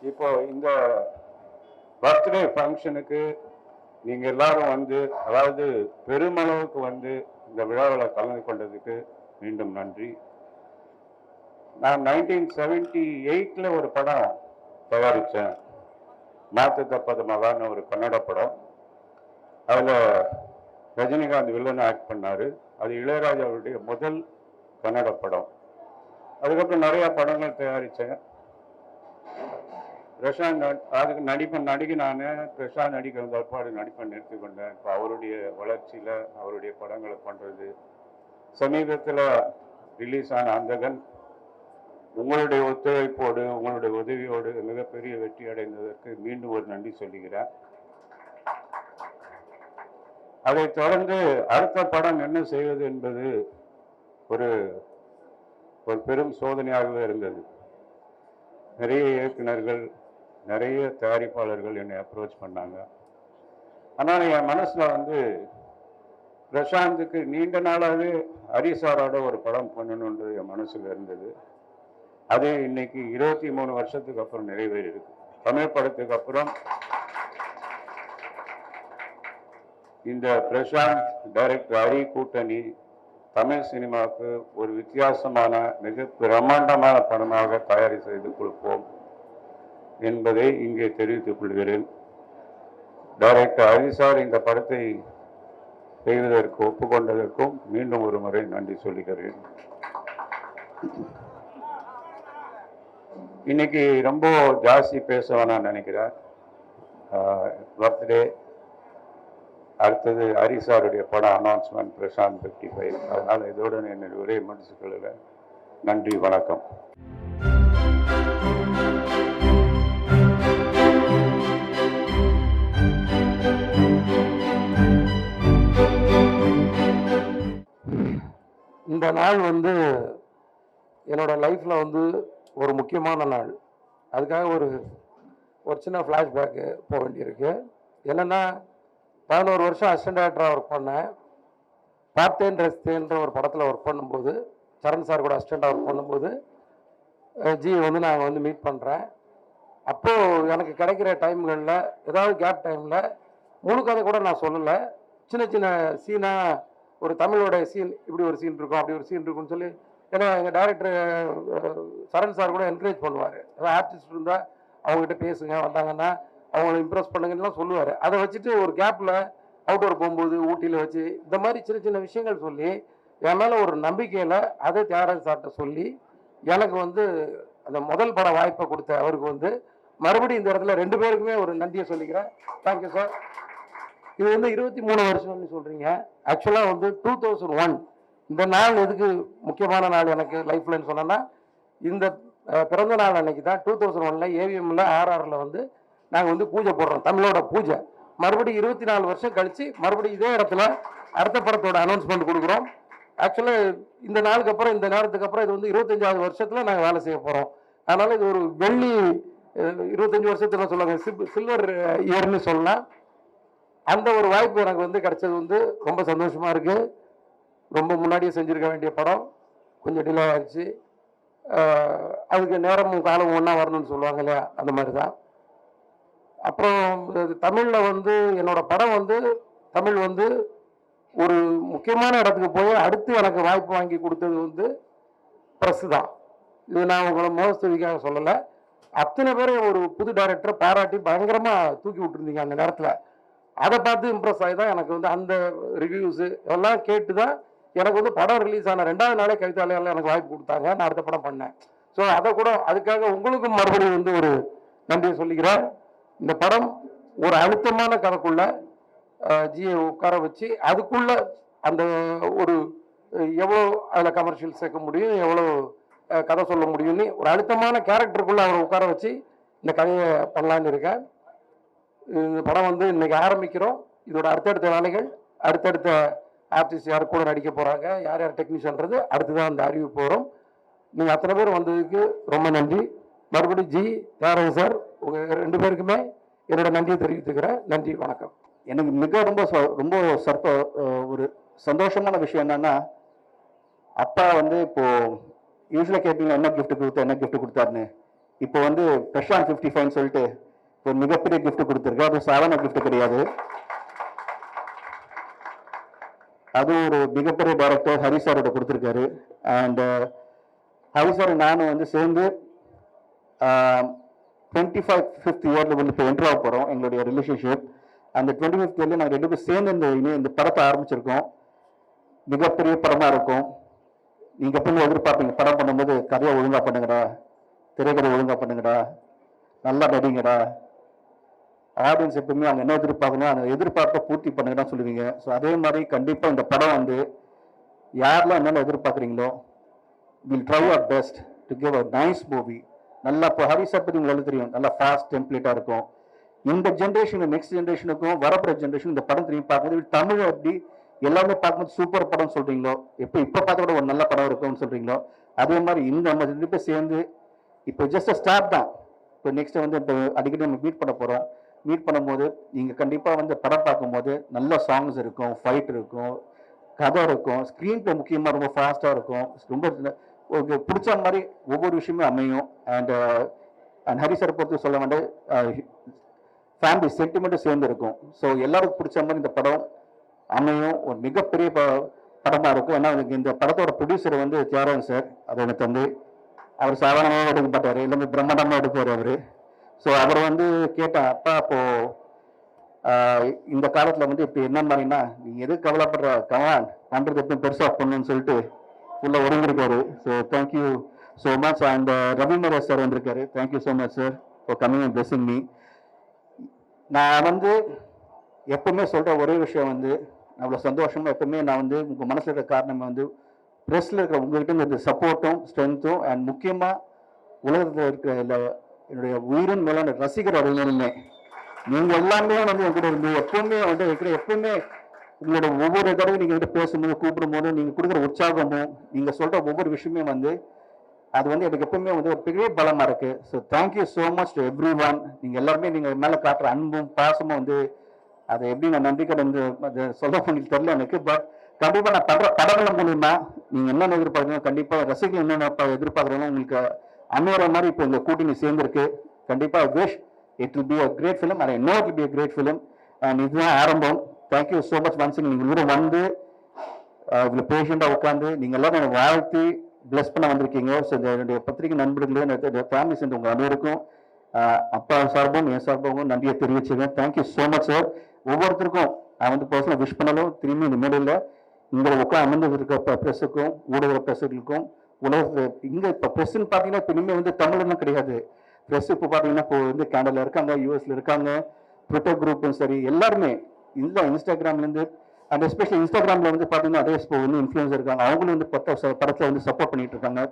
இப்போ இந்த பர்த்டே ஃபங்க்ஷனுக்கு நீங்கள் எல்லாரும் வந்து, அதாவது பெருமளவுக்கு வந்து இந்த விழாவில் கலந்து கொண்டதுக்கு மீண்டும் நன்றி. நான் 1978 ஒரு படம் தயாரித்தேன், மாத்து தப்பது மகான்னு ஒரு கன்னட படம். அதில் ரஜினிகாந்த் வில்லன் ஆக்ட் பண்ணார். அது இளையராஜாவுடைய முதல் கன்னட படம். அதுக்கப்புறம் நிறையா படங்கள் தயாரித்தேன். பிரசாந்த் அதுக்கு நடிக்க நான் பிரசாந்த் நடிக்க வந்த அப்பாடு நடிப்பை நிறுத்திக்கொண்டேன். இப்போ அவருடைய வளர்ச்சியில் அவருடைய படங்களை பண்ணுறது. சமீபத்தில் ரிலீஸ் ஆன அந்தகன் உங்களுடைய ஒத்துழைப்போடு உங்களுடைய உதவியோடு மிகப்பெரிய வெற்றி அடைந்ததற்கு மீண்டும் ஒரு நன்றி சொல்லுகிறேன். அதை தொடர்ந்து அடுத்த படம் என்ன செய்வது என்பது ஒரு பெரும் சோதனையாகவே இருந்தது. நிறைய இயக்குநர்கள், நிறைய தயாரிப்பாளர்கள் என்னை அப்ரோச் பண்ணாங்க. ஆனால் என் மனசில் வந்து பிரசாந்துக்கு நீண்ட நாளாகவே ஹரிசாரோட ஒரு படம் பண்ணணுன்றது என் மனசில் இருந்தது. அது இன்னைக்கு 23 வருஷத்துக்கு அப்புறம் நிறைவேறி இருக்கு. தமிழ் படத்துக்கு அப்புறம் இந்த பிரசாந்த் டைரக்டர் ஹரி கூட்டணி தமிழ் சினிமாவுக்கு ஒரு வித்தியாசமான மிக பிரம்மாண்டமான படமாக தயாரி செய்து கொடுப்போம் என்பதை இங்கே தெரிவித்துக் கொள்கிறேன். டைரக்டர் ஹரிசார் இந்த படத்தை செய்வதற்கு ஒப்புக்கொண்டதற்கும் மீண்டும் ஒரு முறை நன்றி சொல்லுகிறேன். இன்னைக்கு ரொம்ப ஜாஸ்தி பேச வேணாம்னு நினைக்கிறேன். பர்த்டே, அடுத்தது ஹரிசாருடைய படம் அனௌன்ஸ்மெண்ட் பிரசாந்த் 55. அதனால் இதோட என்னுடைய ஒரே முடிச்சுக்கொள்ள நன்றி, வணக்கம். இந்த நாள் வந்து என்னோட லைஃப்பில் வந்து ஒரு முக்கியமான நாள். அதுக்காக ஒரு சின்ன ஃப்ளாஷ்பேக்கு போக வேண்டியிருக்கு. என்னென்னா, 11 வருஷம் அசிஸ்டன்ட் டைரக்டராக ஒர்க் பண்ணேன். பார்த்தேன் ரசித்தேன்ற ஒரு படத்தில் ஒர்க் பண்ணும்போது, சரண் சார் கூட அசிஸ்டண்ட்டாக ஒர்க் பண்ணும்போது ஜி வந்து நாங்கள் வந்து மீட் பண்ணுறேன். அப்போது எனக்கு கிடைக்கிற டைம்களில், ஏதாவது கேப் டைமில் முழு கதை கூட நான் சொல்லலை, சின்ன சின்ன சீனாக ஒரு தமிழோட சீன், இப்படி ஒரு சீன் இருக்கும், அப்படி ஒரு சீன் இருக்குன்னு சொல்லி, ஏன்னா எங்கள் டைரக்டர் சரண் சார் கூட என்கரேஜ் பண்ணுவார். ஏதாவது ஆர்டிஸ்ட் இருந்தால் அவங்ககிட்ட பேசுங்க, வந்தாங்கன்னா அவங்கள இம்ப்ரெஸ் பண்ணுங்கலாம் சொல்லுவார். அதை வச்சுட்டு ஒரு கேப்பில் அவுட்டோர் போகும்போது ஊட்டியில் வச்சு இந்த மாதிரி சின்ன சின்ன விஷயங்கள் சொல்லி என் மேலே ஒரு நம்பிக்கையில் அதை தியாகராஜ சார்கிட்ட சொல்லி எனக்கு வந்து அந்த முதல் பட வாய்ப்பை கொடுத்த அவருக்கு வந்து மறுபடியும் இந்த இடத்துல 2 பேருக்குமே ஒரு நன்றியை சொல்லிக்கிறேன். Thank you sir. இது வந்து 23 வருஷம்னு சொல்கிறீங்க. ஆக்சுவலாக வந்து 2001 இந்த நாள் எதுக்கு முக்கியமான நாள் எனக்கு லைஃப்லன்னு சொன்னேன்னா, இந்த பிறந்த நாள் அன்னைக்கு தான் 2001 ஏவிஎம்ல ஆர்ஆரில் வந்து நாங்கள் வந்து பூஜை போடுறோம், தமிழோட பூஜை. மறுபடியும் 24 வருஷம் கழித்து மறுபடியும் இதே இடத்துல அடுத்த படத்தோட அனௌன்ஸ்மெண்ட் கொடுக்குறோம். ஆக்சுவலாக இந்த நாளுக்கு அப்புறம், இந்த நேரத்துக்கு அப்புறம் இது வந்து 25வது வருஷத்தில் நாங்கள் வேலை செய்ய போகிறோம். அதனால் இது ஒரு வெள்ளி 25 வருஷத்துல சொல்லுவாங்க, சில்வர் இயர்னு சொல்லலாம். அந்த ஒரு வாய்ப்பு எனக்கு வந்து கிடைச்சது வந்து ரொம்ப சந்தோஷமாக இருக்குது. ரொம்ப முன்னாடியே செஞ்சுருக்க வேண்டிய படம் கொஞ்சம் டிலே ஆகிடுச்சு. அதுக்கு நேரமும் காலமும் ஒன்றா வரணும்னு சொல்லுவாங்க இல்லையா, அந்த மாதிரி தான். அப்புறம் தமிழில் வந்து என்னோடய படம் வந்து தமிழ் வந்து ஒரு முக்கியமான இடத்துக்கு போய் அடுத்து எனக்கு வாய்ப்பு வாங்கி கொடுத்தது வந்து ப்ரெஸ்ஸு தான். இது நான் உங்களை மோசத்துக்காக சொல்லலை. அத்தனை பேரும் ஒரு புது டைரக்டரை பாராட்டி பயங்கரமாக தூக்கி விட்டுருந்தீங்க அந்த நேரத்தில். அதை பார்த்து இம்ப்ரெஸ் ஆகி தான் எனக்கு வந்து அந்த ரிவ்யூஸு எல்லாம் கேட்டு தான் எனக்கு வந்து படம் ரிலீஸ் ஆன 2வது நாளே கவிதாலயால் எனக்கு வாய்ப்பு கொடுத்தாங்க. நான் அடுத்த படம் பண்ணேன். ஸோ அதை கூட அதுக்காக உங்களுக்கும் மறுபடியும் வந்து ஒரு நன்றியை சொல்லிக்கிறேன். இந்த படம் ஒரு அழுத்தமான கதைக்குள்ள ஜியை உட்கார வச்சு அதுக்குள்ள அந்த ஒரு எவ்வளோ அதில் கமர்ஷியல் சேர்க்க முடியும், எவ்வளோ கதை சொல்ல முடியும்னு ஒரு அழுத்தமான கேரக்டருக்குள்ளே அவரை உட்கார வச்சு இந்த கதையை பண்ணலான்னு இருக்கேன். இந்த படம் வந்து இன்னைக்கு ஆரம்பிக்கிறோம். இதோட அடுத்தடுத்த வேலைகள், அடுத்தடுத்த ஆர்டிஸ்ட் யார் கூட நடிக்க போகிறாங்க, யார் யார் டெக்னீஷியன்றது அடுத்துதான் அந்த அறிவு போகிறோம். நீங்கள் அத்தனை பேர் வந்ததுக்கு ரொம்ப நன்றி. மறுபடியும் ஜி, தியாகராஜ சார், உங்கள் 2 பேருக்குமே என்னோட நன்றியை தெரிவித்துக்கிறேன். நன்றி, வணக்கம். எனக்கு ரொம்ப ஒரு சந்தோஷமான விஷயம் என்னன்னா, அப்பா வந்து இப்போ யூஸ்வலாக கேட்பீங்க என்ன கிஃப்ட் கொடுத்தாருன்னு. இப்போ வந்து பிரசாந்த் 55 சொல்லிட்டு ஒரு மிகப்பெரிய கிஃப்ட் கொடுத்துருக்கு. அது சாதாரண கிஃப்ட் கிடையாது. அது ஒரு மிகப்பெரிய டைரக்டர் ஹரி சாரோட கொடுத்துருக்காரு. அண்ட் ஹரி சார் நானும் வந்து சேர்ந்து 25th இயர்ல வந்து இப்போ என்ட்ரு ஆக போகிறோம் எங்களுடைய ரிலேஷன்ஷிப். அந்த 25th இயர்ல நாங்கள் 2 பேரும் சேர்ந்து இந்த படத்தை ஆரம்பிச்சிருக்கோம். மிகப்பெரிய படமா இருக்கும். நீங்க எப்பவுமே எதிர்பார்ப்பீங்க படம் பண்ணும்போது கதையை ஒழுங்கா பண்ணுங்கடா, திரைக்கதை ஒழுங்கா பண்ணுங்கடா, நல்லா நடிங்கடா. ஆடியன்ஸ் எப்பவுமே அவங்க என்ன எதிர்பார்க்கணும் அந்த எதிர்பார்ப்பை பூர்த்தி பண்ணுங்கன்னு சொல்லுவீங்க. ஸோ அதே மாதிரி கண்டிப்பா இந்த படம் வந்து யாரெல்லாம் என்னென்ன எதிர்பார்க்குறீங்களோ will try our best to give a nice movie. நல்லா இப்போ ஹரி சார் பற்றி உங்களுக்கு தெரியும், நல்லா ஃபாஸ்ட் டெம்ப்ளேட்டாக இருக்கும். இந்த ஜென்ரேஷன் நெக்ஸ்ட் ஜென்ரேஷனுக்கும் வரப்போகிற ஜென்ரேஷன் இந்த படம் திரும்பி பார்க்கும்போது தமிழ் எப்படி எல்லாமே பார்க்கும்போது சூப்பர் படம் சொல்றீங்களோ, இப்போ பார்த்த கூட ஒரு நல்ல படம் இருக்கும்னு சொல்றீங்களோ, அதே மாதிரி இந்த நம்ம 2 பேர் சேர்ந்து இப்போ ஜஸ்ட் ஸ்டார்ட் தான். இப்போ நெக்ஸ்ட் வந்து இப்போ அடிக்கடி நம்ம மீட் பண்ண போகிறோம். மீட் பண்ணும்போது நீங்கள் கண்டிப்பாக வந்து படம் பார்க்கும்போது நல்ல சாங்ஸ் இருக்கும், ஃபைட் இருக்கும், கதை இருக்கும், ஸ்க்ரீன் பிளே முக்கியமாக ரொம்ப ஃபாஸ்ட்டாக இருக்கும். ரொம்ப உங்களுக்கு பிடிச்ச மாதிரி ஒவ்வொரு விஷயமே அமையும். அண்ட் ஹரி சார் பொறுத்து சொல்ல வேண்டிய ஃபேமிலி சென்டிமெண்ட்டும் சேர்ந்து இருக்கும். ஸோ எல்லாருக்கும் பிடிச்ச மாதிரி இந்த படம் அமையும். ஒரு மிகப்பெரிய படமா இருக்கும். ஏன்னா இந்த படத்தோட ப்ரொடியூசர் வந்து தியாகராஜன் சார், அது எனக்கு தந்து அவர் சாதாரணமாக எடுக்க மாட்டார், எல்லாமே பிரம்மாண்டமாக எடுப்பார் அவர். ஸோ அவர் வந்து கேட்டேன், அப்பா அப்போ இந்த காலத்தில் வந்து இப்போ என்ன மாதிரின்னா நீங்கள் எது கவலைப்படுற கமான் பண்ணுறது எப்பவும் பெருசாக பண்ணணும்னு சொல்லிட்டு ஃபுல்லாக ஒருங்கிருக்காரு. So thank you so much. And Ravi Maresh sir வந்திருக்காரு. Thank you so much sir for coming and blessing me. நான் வந்து எப்பவுமே சொல்கிற ஒரே விஷயம் வந்து அவ்வளோ சந்தோஷமாக எப்பவுமே நான் வந்து உங்கள் மனசில் இருக்கிற காரணம் வந்து ப்ரெஸ்ஸில் இருக்கிற உங்கள்கிட்ட இந்த சப்போர்ட்டும் ஸ்ட்ரென்த்தும் அண்ட் முக்கியமாக உலகத்தில் இருக்கிற என்னுடைய உயிரின் மேலான ரசிகர் அறிஞருமே நீங்கள் எல்லாமே வந்து என்கிட்ட இருந்து எப்பவுமே வந்து எப்பவுமே உங்களோட ஒவ்வொரு தடவை நீங்கள் கிட்ட பேசும்போது கூப்பிடும்போது நீங்கள் கொடுக்குற உற்சாகமும் நீங்கள் சொல்கிற ஒவ்வொரு விஷயமே வந்து அது வந்து எனக்கு எப்பவுமே வந்து ஒரு பெரிய பலமாக இருக்குது. So thank you so much to every one. நீங்கள் எல்லாருமே நீங்கள் மேலே காட்டுற அன்பும் பாசமும் வந்து அதை எப்படி நான் நம்பிக்கை வந்து அதை சொல்ல உங்களுக்கு தெரியல எனக்கு. பட் கண்டிப்பாக நான் படுற படங்கள் மூலியமா நீங்கள் என்னென்ன எதிர்பார்க்குறீங்க, கண்டிப்பாக ரசிகர்கள் என்னென்ன எதிர்பார்க்குறீங்க உங்களுக்கு அமைகிற மாதிரி இப்போ இந்த கூட்டணி சேர்ந்துருக்கு. கண்டிப்பாக wish it will be a great film. I know it will be a great film. And இதுதான் ஆரம்பம். Thank you so much once. நீங்கள் இவ்வளோ வந்து இவ்வளோ பேஷண்ட்டாக உட்காந்து நீங்கள் எல்லாரும் என்னை வாழ்த்தி பிளஸ் பண்ண வந்திருக்கீங்க. ஸோ என்னுடைய பத்திரிகை நண்பர்களே, என்னுடைய ஃபேமிலி சேர்ந்து உங்கள் அனைவருக்கும் அப்பா சார்பும் என் சார்பாகவும் நன்றியை தெரிவிச்சுக்கிறேன். Thank you so much sir. ஒவ்வொருத்தருக்கும் நான் வந்து பர்சனல் விஷ் பண்ணலும் திரும்பி இந்த மேடையில் இங்கே உட்காந்து அமர்ந்து இருக்க ப்ரெஸ்ஸுக்கும் ஊடக ப்ரெஸ்ஸுகளுக்கும் உலகத்தில் இங்கே இப்போ ப்ரெஸ்ஸுன்னு பார்த்தீங்கன்னா இப்போ இனிமேல் வந்து தமிழ்லாம் கிடையாது. ப்ரெஸ் இப்போ பார்த்தீங்கன்னா இப்போ வந்து கேனடாவில் இருக்காங்க, யூஎஸ்ல இருக்காங்க, ட்விட்டர் குரூப்பும் சரி எல்லாருமே இல்லை இன்ஸ்டாகிராம்லேருந்து அண்ட் எஸ்பெஷலி இன்ஸ்டாகிராமில் வந்து பார்த்தீங்கன்னா அதே இப்போ வந்து இன்ஃப்ளூயன்ஸ் இருக்காங்க. அவங்களும் வந்து படத்தை வந்து சப்போர்ட் பண்ணிட்டு இருக்காங்க.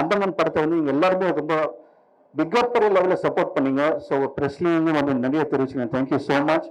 அந்தமன் படத்தை வந்து இங்கே எல்லாருமே ரொம்ப மிகப்பெரிய லெவலில் சப்போர்ட் பண்ணீங்க. ஸோ ப்ரெஸ்லையும் வந்து நிறைய தெரிவிச்சுக்கேன். Thank you so much.